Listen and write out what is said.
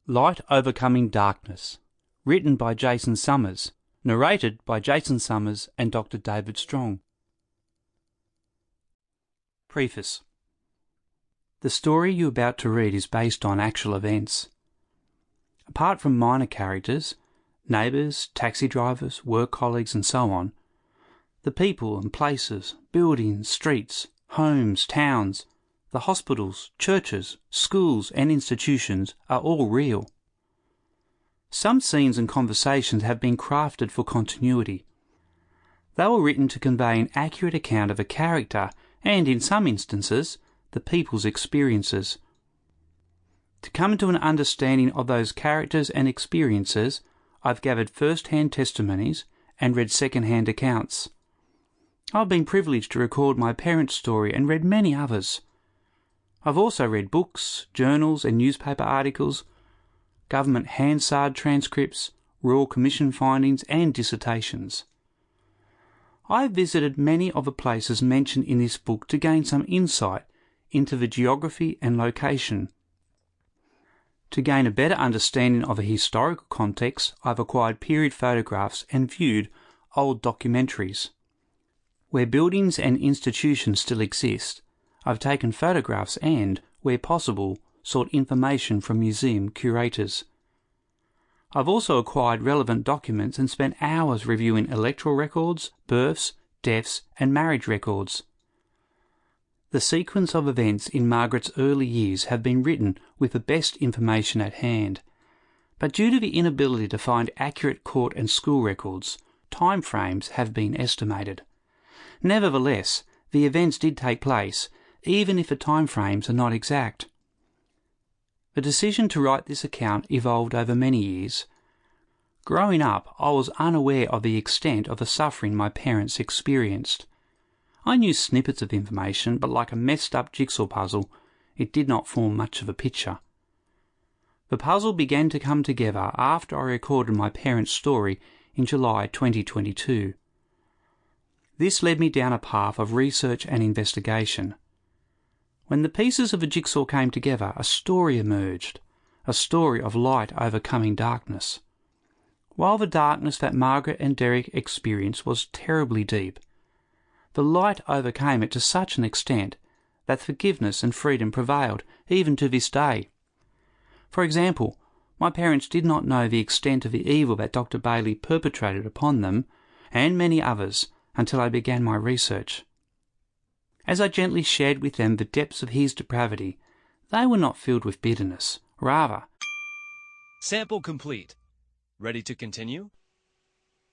Light Overcoming Darkness, written by Jason Summers, narrated by Jason Summers and Dr. David Strong. Preface. The story you're about to read is based on actual events. Apart from minor characters, neighbours, taxi drivers, work colleagues and so on, the people and places, buildings, streets, homes, towns, the hospitals, churches, schools and institutions are all real. Some scenes and conversations have been crafted for continuity. They were written to convey an accurate account of a character and, in some instances, the people's experiences. To come to an understanding of those characters and experiences, I've gathered first-hand testimonies and read second-hand accounts. I've been privileged to record my parents' story and read many others. I've also read books, journals and newspaper articles, government Hansard transcripts, Royal Commission findings and dissertations. I've visited many of the places mentioned in this book to gain some insight into the geography and location. To gain a better understanding of a historical context, I've acquired period photographs and viewed old documentaries. Where buildings and institutions still exist, I've taken photographs and, where possible, sought information from museum curators. I've also acquired relevant documents and spent hours reviewing electoral records, births, deaths and marriage records. The sequence of events in Margaret's early years have been written with the best information at hand, but due to the inability to find accurate court and school records, time frames have been estimated. Nevertheless, the events did take place, even if the time frames are not exact. The decision to write this account evolved over many years. Growing up, I was unaware of the extent of the suffering my parents experienced. I knew snippets of information, but like a messed up jigsaw puzzle, it did not form much of a picture. The puzzle began to come together after I recorded my parents' story in July 2022. This led me down a path of research and investigation. When the pieces of the jigsaw came together, a story emerged, a story of light overcoming darkness. While the darkness that Margaret and Derek experienced was terribly deep, the light overcame it to such an extent that forgiveness and freedom prevailed even to this day. For example, my parents did not know the extent of the evil that Dr. Bailey perpetrated upon them, and many others, until I began my research. As I gently shared with them the depths of his depravity, they were not filled with bitterness. Rather, sample complete. Ready to continue?